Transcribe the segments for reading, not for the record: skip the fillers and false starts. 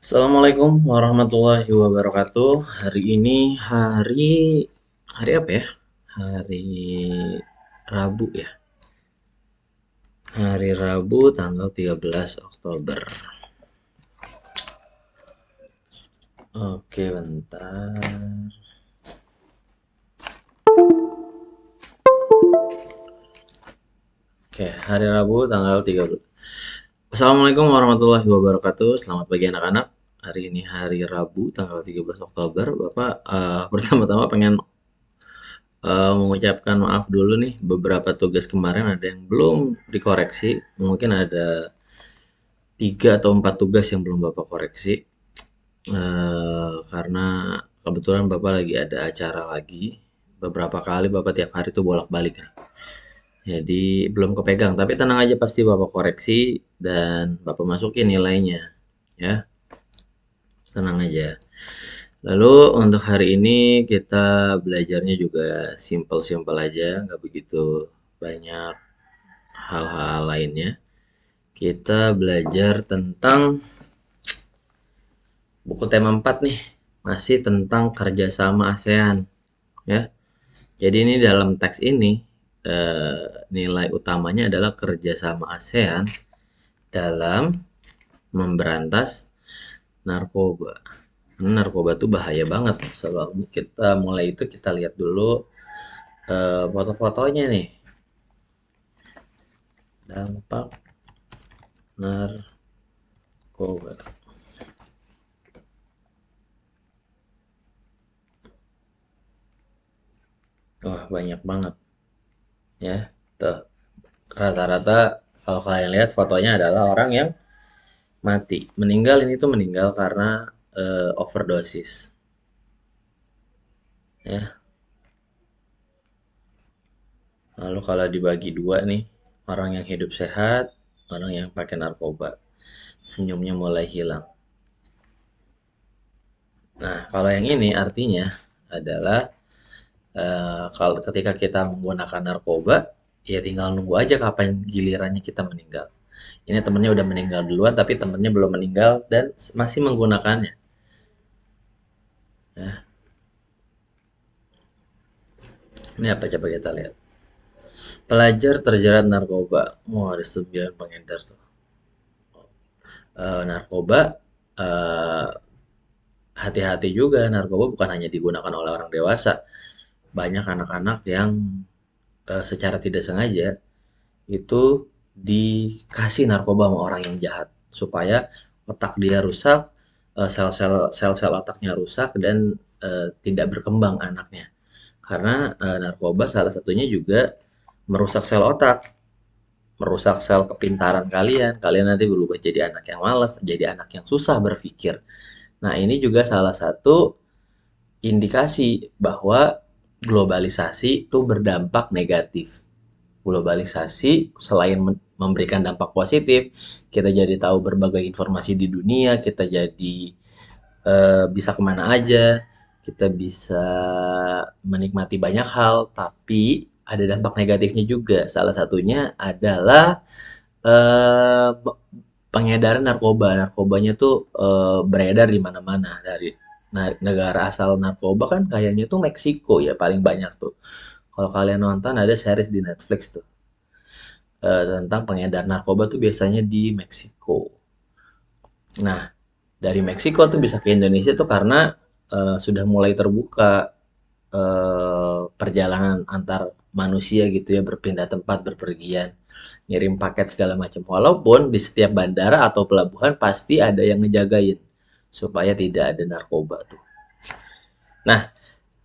Assalamualaikum warahmatullahi wabarakatuh. Hari ini hari apa ya? Hari Rabu ya. Hari Rabu tanggal 13 Oktober. Oke, bentar. Oke, hari Rabu tanggal 13. Assalamualaikum warahmatullahi wabarakatuh. Selamat pagi anak-anak. Hari ini hari Rabu tanggal 13 Oktober. Bapak pertama-tama pengen mengucapkan maaf dulu nih, beberapa tugas kemarin ada yang belum dikoreksi. Mungkin ada 3 atau 4 tugas yang belum Bapak koreksi. Karena kebetulan Bapak lagi ada acara lagi. Beberapa kali Bapak tiap hari tuh bolak-balik nih. Jadi belum kepegang, tapi tenang aja, pasti Bapak koreksi dan Bapak masukin nilainya. Ya, tenang aja. Lalu untuk hari ini kita belajarnya juga simple-simple aja, nggak begitu banyak hal-hal lainnya. Kita belajar tentang buku tema 4 nih, masih tentang kerjasama ASEAN ya. Jadi ini dalam teks ini nilai utamanya adalah kerjasama ASEAN dalam memberantas narkoba. Narkoba tuh bahaya banget. Sebab kita mulai itu kita lihat dulu foto-fotonya nih. Dampak narkoba. Wah, banyak banget ya. Tuh, rata-rata kalau kalian lihat fotonya adalah orang yang mati. Meninggal, ini tuh meninggal karena overdosis ya. Lalu kalau dibagi dua nih, orang yang hidup sehat, orang yang pakai narkoba, senyumnya mulai hilang. Nah, kalau yang ini artinya adalah kalau ketika kita menggunakan narkoba, ya tinggal nunggu aja kapan gilirannya kita meninggal. Ini temennya udah meninggal duluan, tapi temennya belum meninggal dan masih menggunakannya. Ya, ini apa coba kita lihat. Pelajar terjerat narkoba. Wah, ada 9 pengedar tuh. Narkoba, eh, hati-hati juga. Narkoba bukan hanya digunakan oleh orang dewasa. Banyak anak-anak yang secara tidak sengaja itu dikasih narkoba sama orang yang jahat supaya otak dia rusak, sel-sel otaknya rusak dan tidak berkembang anaknya. Karena narkoba salah satunya juga merusak sel otak, merusak sel kepintaran kalian. Kalian nanti berubah jadi anak yang malas, jadi anak yang susah berpikir. Nah, ini juga salah satu indikasi bahwa globalisasi itu berdampak negatif. Globalisasi selain memberikan dampak positif, kita jadi tahu berbagai informasi di dunia, kita jadi bisa kemana aja, kita bisa menikmati banyak hal, tapi ada dampak negatifnya juga. Salah satunya adalah eh, pengedaran narkoba. Narkobanya tuh beredar di mana-mana. Dari negara asal narkoba kan kayaknya tuh Meksiko ya paling banyak tuh. Kalau kalian nonton ada series di Netflix tuh tentang pengedar narkoba tuh biasanya di Meksiko. Nah, dari Meksiko tuh bisa ke Indonesia tuh karena sudah mulai terbuka perjalanan antar manusia gitu ya, berpindah tempat, berpergian, ngirim paket segala macam. Walaupun di setiap bandara atau pelabuhan pasti ada yang ngejagain supaya tidak ada narkoba tuh. Nah,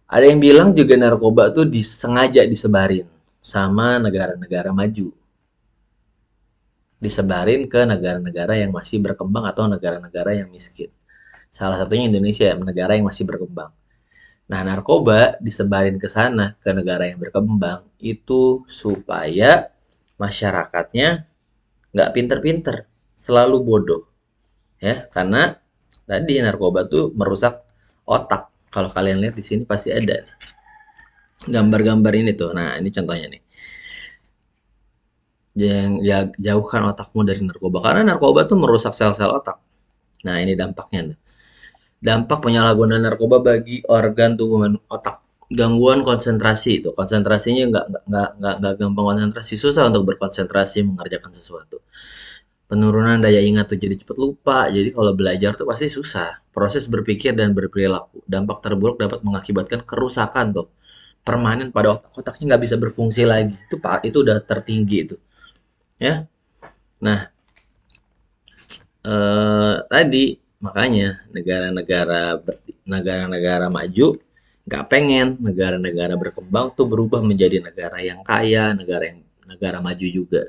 ada yang bilang juga narkoba tuh disengaja disebarin sama negara-negara maju, disebarin ke negara-negara yang masih berkembang atau negara-negara yang miskin. Salah satunya Indonesia, negara yang masih berkembang. Nah, narkoba disebarin ke sana, ke negara yang berkembang, itu supaya masyarakatnya nggak pinter-pinter, selalu bodoh. Ya, karena tadi narkoba tuh merusak otak. Kalau kalian lihat di sini pasti ada gambar-gambar ini tuh. Nah, ini contohnya nih. Jauhkan otakmu dari narkoba. Karena narkoba tuh merusak sel-sel otak. Nah, ini dampaknya tuh. Dampak penyalahgunaan narkoba bagi organ tubuh otak. Gangguan konsentrasi itu. Konsentrasinya nggak gampang konsentrasi. Susah untuk berkonsentrasi mengerjakan sesuatu. Penurunan daya ingat tuh jadi cepat lupa. Jadi kalau belajar tuh pasti susah. Proses berpikir dan berperilaku. Dampak terburuk dapat mengakibatkan kerusakan tuh permanen pada otak. Otaknya nggak bisa berfungsi lagi. Itu udah tertinggi itu. Ya. Nah, tadi makanya negara-negara maju nggak pengen negara-negara berkembang tuh berubah menjadi negara yang kaya, negara maju juga.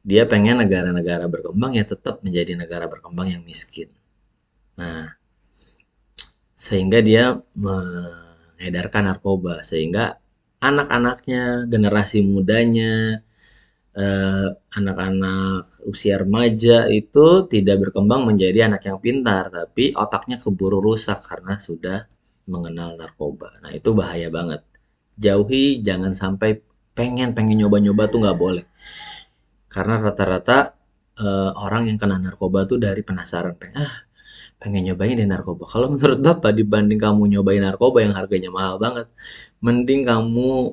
Dia pengen negara-negara berkembang ya tetap menjadi negara berkembang yang miskin. Nah, sehingga dia mengedarkan narkoba sehingga anak-anaknya, generasi mudanya, anak-anak usia remaja itu tidak berkembang menjadi anak yang pintar, tapi otaknya keburu rusak karena sudah mengenal narkoba. Nah, itu bahaya banget. Jauhi, jangan sampai pengen pengen nyoba-nyoba tuh nggak boleh. Karena rata-rata orang yang kena narkoba tuh dari penasaran, pengen nyobain deh narkoba. Kalau menurut Bapak dibanding kamu nyobain narkoba yang harganya mahal banget, mending kamu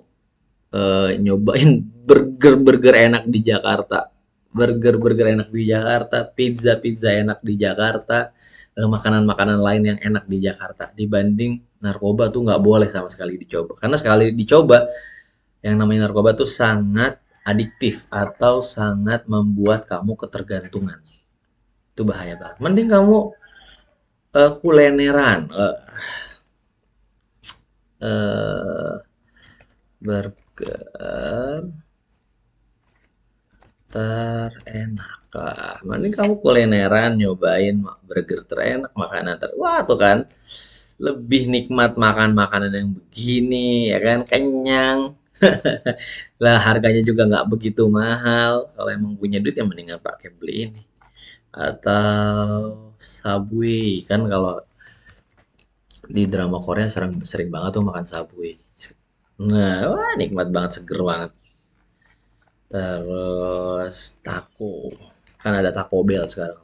nyobain burger-burger enak di Jakarta. Burger-burger enak di Jakarta, pizza-pizza enak di Jakarta, makanan-makanan lain yang enak di Jakarta. Dibanding narkoba tuh nggak boleh sama sekali dicoba. Karena sekali dicoba, yang namanya narkoba tuh sangat adiktif atau sangat membuat kamu ketergantungan. Itu bahaya banget. Mending kamu kulineran, uh, burger terenak lah. Mending kamu kulineran nyobain burger terenak, makanan wah tuh kan lebih nikmat makan makanan yang begini ya kan kenyang. Lah harganya juga nggak begitu mahal. Kalau emang punya duit ya mendingan pakai beli ini atau Subway kan kalau di drama Korea sering sering banget tuh makan Subway. Nah, wah nikmat banget, seger banget. Terus taco. Kan ada Taco Bell sekarang.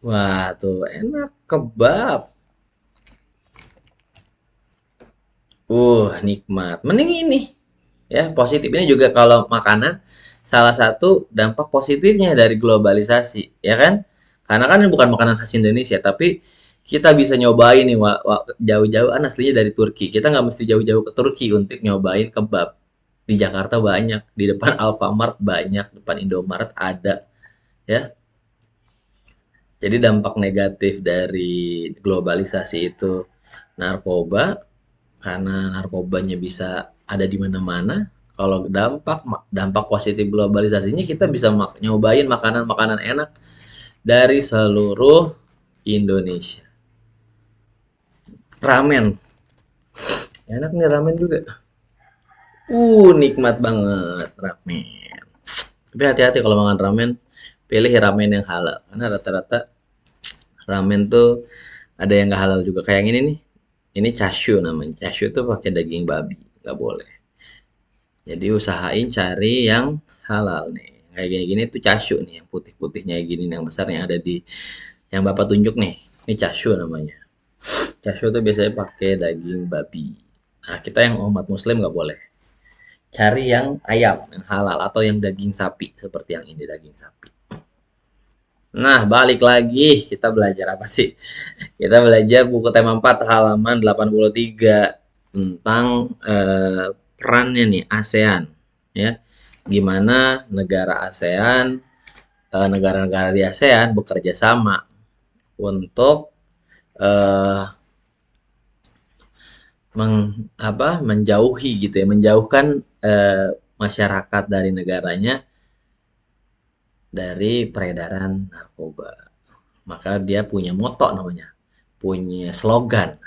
Wah, tuh enak kebab. Nikmat. Mending ini. Ya, positifnya juga kalau makanan salah satu dampak positifnya dari globalisasi, ya kan? Karena kan ini bukan makanan khas Indonesia, tapi kita bisa nyobain nih jauh-jauh aslinya dari Turki. Kita nggak mesti jauh-jauh ke Turki untuk nyobain kebab. Di Jakarta banyak, di depan Alfamart banyak, depan Indomaret ada, ya. Jadi dampak negatif dari globalisasi itu narkoba, karena narkobanya bisa ada di mana-mana. Kalau dampak dampak positif globalisasinya kita bisa nyobain makanan-makanan enak dari seluruh Indonesia. Ramen, enak nih ramen juga. Nikmat banget ramen. Tapi hati-hati kalau makan ramen, pilih ramen yang halal. Karena rata-rata ramen tuh ada yang nggak halal juga. Kayak yang ini nih. Ini chashu namanya. Chashu tuh pakai daging babi. Nggak boleh. Jadi usahain cari yang halal nih. Kayak gini-gini tuh chashu nih. Yang putih-putihnya gini. Yang besar yang ada di... Yang Bapak tunjuk nih. Ini chashu namanya. Chashu tuh biasanya pakai daging babi. Nah, kita yang umat muslim nggak boleh. Cari yang ayam, yang halal. Atau yang daging sapi. Seperti yang ini daging sapi. Nah, balik lagi. Kita belajar apa sih? Kita belajar buku tema 4 halaman 83 tentang perannya nih ASEAN ya. Gimana negara ASEAN, negara-negara di ASEAN bekerja sama untuk eh, menjauhi gitu ya, menjauhkan masyarakat dari negaranya dari peredaran narkoba. Maka dia punya moto namanya, punya slogan.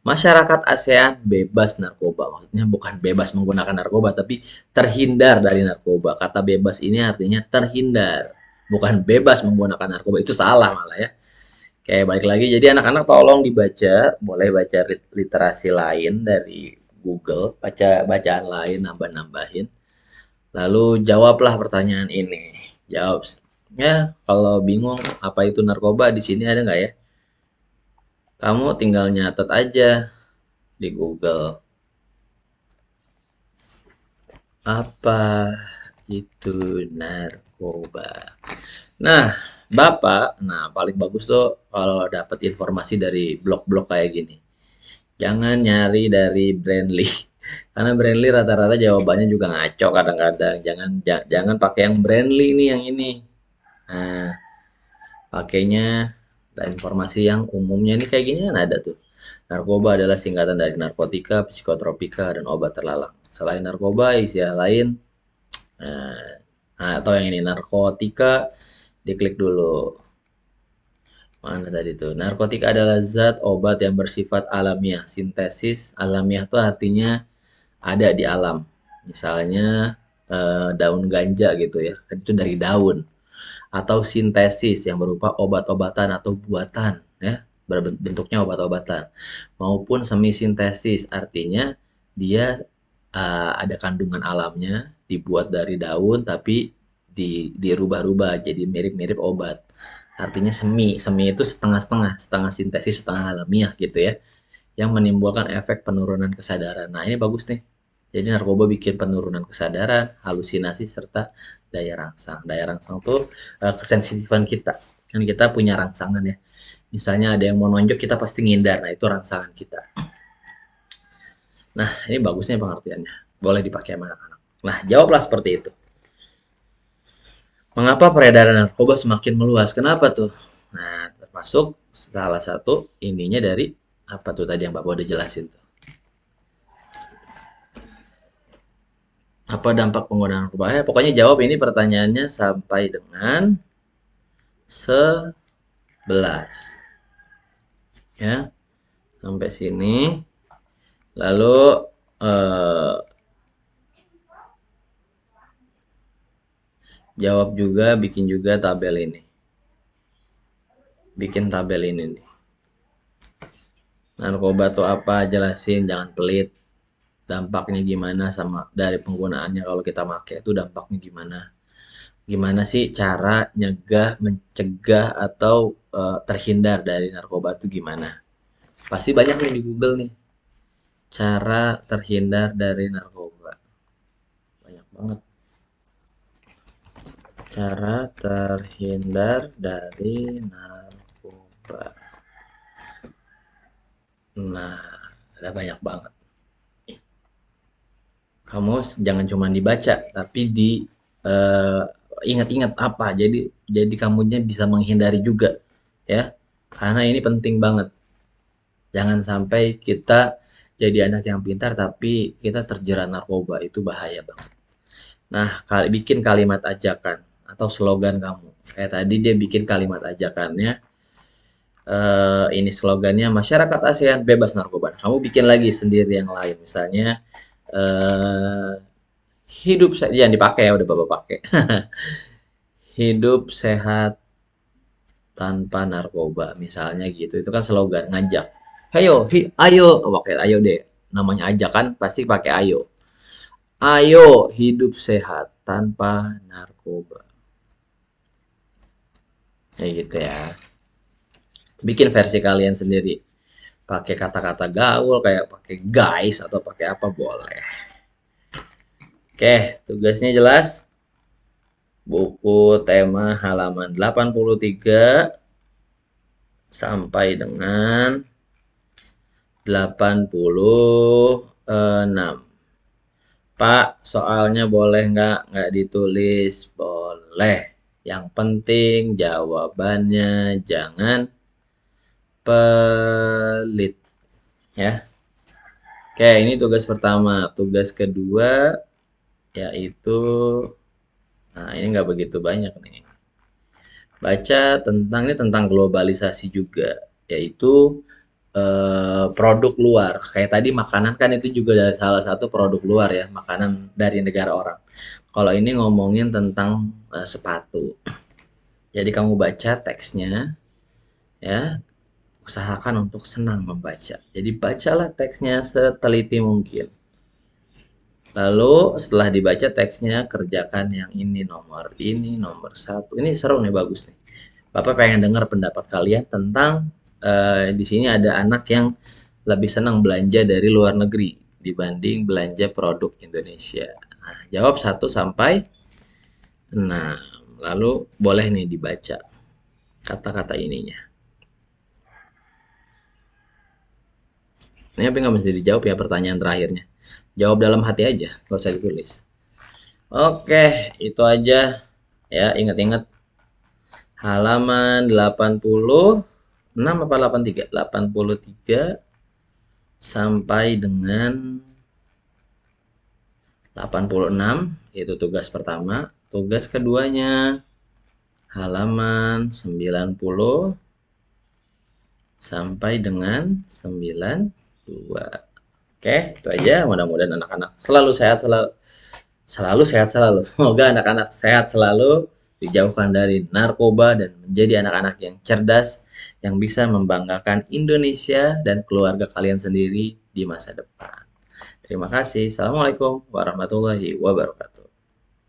Masyarakat ASEAN bebas narkoba. Maksudnya bukan bebas menggunakan narkoba, tapi terhindar dari narkoba. Kata bebas ini artinya terhindar. Bukan bebas menggunakan narkoba. Itu salah malah ya. Kayak balik lagi. Jadi anak-anak tolong dibaca. Boleh baca literasi lain dari Google. Baca bacaan lain, nambah-nambahin. Lalu jawablah pertanyaan ini. Jawab. Ya, kalau bingung apa itu narkoba, di sini ada nggak ya? Kamu tinggal nyatet aja di Google. Apa itu narkoba? Nah, Bapak, nah paling bagus tuh kalau dapat informasi dari blog-blog kayak gini. Jangan nyari dari Brandly. Karena Brandly rata-rata jawabannya juga ngaco kadang-kadang. Jangan pakai yang Brandly nih yang ini. Nah, pakainya dan informasi yang umumnya nih kayak gini kan ada tuh. Narkoba adalah singkatan dari narkotika, psikotropika, dan obat terlarang. Selain narkoba, istilah lain atau yang ini narkotika, diklik dulu. Mana tadi tuh? Narkotika adalah zat obat yang bersifat alamiah. Sintesis alamiah itu artinya ada di alam. Misalnya daun ganja gitu ya. Itu dari daun. Atau sintesis yang berupa obat-obatan atau buatan ya. Bentuknya obat-obatan. Maupun semi sintesis artinya dia ada kandungan alamnya dibuat dari daun tapi dirubah-rubah jadi mirip-mirip obat. Artinya semi, semi itu setengah-setengah, setengah sintesis, setengah alamiah gitu ya, yang menimbulkan efek penurunan kesadaran. Nah, ini bagus nih. Jadi narkoba bikin penurunan kesadaran, halusinasi, serta daya rangsang. Daya rangsang tuh kesensitifan kita. Kan kita punya rangsangan ya. Misalnya ada yang mau nonjok, kita pasti ngindar. Nah, itu rangsangan kita. Nah, ini bagusnya pengertiannya. Boleh dipakai sama anak-anak. Nah, jawablah seperti itu. Mengapa peredaran narkoba semakin meluas? Kenapa tuh? Nah, termasuk salah satu ininya dari apa tuh tadi yang Bapak udah jelasin tuh. Apa dampak penggunaan narkoba? Pokoknya jawab ini pertanyaannya sampai dengan 11. Ya, sampai sini. Lalu eh, jawab juga, bikin juga tabel ini. Bikin tabel ini nih. Narkoba tuh apa? Jelasin, jangan pelit. Dampaknya gimana sama dari penggunaannya kalau kita pakai itu dampaknya gimana? Gimana sih cara nyegah, mencegah atau terhindar dari narkoba itu gimana? Pasti banyak nih di Google nih. Cara terhindar dari narkoba. Banyak banget. Cara terhindar dari narkoba. Nah, ada banyak banget. Kamu jangan cuma dibaca, tapi di eh, ingat-ingat apa. Jadi kamunya bisa menghindari juga, ya. Karena ini penting banget. Jangan sampai kita jadi anak yang pintar tapi kita terjerat narkoba, itu bahaya banget. Nah, bikin kalimat ajakan atau slogan kamu. Kayak tadi dia bikin kalimat ajakannya, ini slogannya masyarakat ASEAN bebas narkoba. Kamu bikin lagi sendiri yang lain, misalnya eh, hidup jangan dipakai ya udah bapak pakai. Hidup sehat tanpa narkoba, misalnya gitu. Itu kan slogan ngajak. Ayo, ayo, oh, pakai ayo deh. Namanya ajakan pasti pakai ayo. Ayo hidup sehat tanpa narkoba. Kayak gitu ya. Bikin versi kalian sendiri. Pakai kata-kata gaul kayak pakai guys atau pakai apa boleh. Oke, tugasnya jelas. Buku tema halaman 83 sampai dengan 86. Pak, soalnya boleh nggak ditulis? Boleh. Yang penting jawabannya jangan pelit. Ya. Oke, ini tugas pertama. Tugas kedua yaitu, nah ini nggak begitu banyak nih. Baca tentang ini tentang globalisasi juga, yaitu produk luar. Kayak tadi makanan kan itu juga dari salah satu produk luar ya, makanan dari negara orang. Kalau ini ngomongin tentang sepatu. Jadi kamu baca teksnya ya, usahakan untuk senang membaca. Jadi bacalah teksnya seteliti mungkin. Lalu setelah dibaca teksnya, kerjakan yang ini nomor satu. Ini seru nih, bagus nih. Bapak pengen dengar pendapat kalian tentang di sini ada anak yang lebih senang belanja dari luar negeri dibanding belanja produk Indonesia. Nah, jawab 1 sampai 6. Lalu boleh nih dibaca kata-kata ininya. Ini tapi nggak mesti dijawab ya pertanyaan terakhirnya. Jawab dalam hati aja, nggak usah ditulis. Oke, itu aja ya. Ingat-ingat halaman 86 apa 83? 83 sampai dengan 86 itu tugas pertama. Tugas keduanya halaman 90 sampai dengan 92. Oke, itu aja. Mudah-mudahan anak-anak selalu sehat selalu. Selalu sehat selalu. Semoga anak-anak sehat selalu, dijauhkan dari narkoba dan menjadi anak-anak yang cerdas yang bisa membanggakan Indonesia dan keluarga kalian sendiri di masa depan. Terima kasih. Assalamualaikum warahmatullahi wabarakatuh.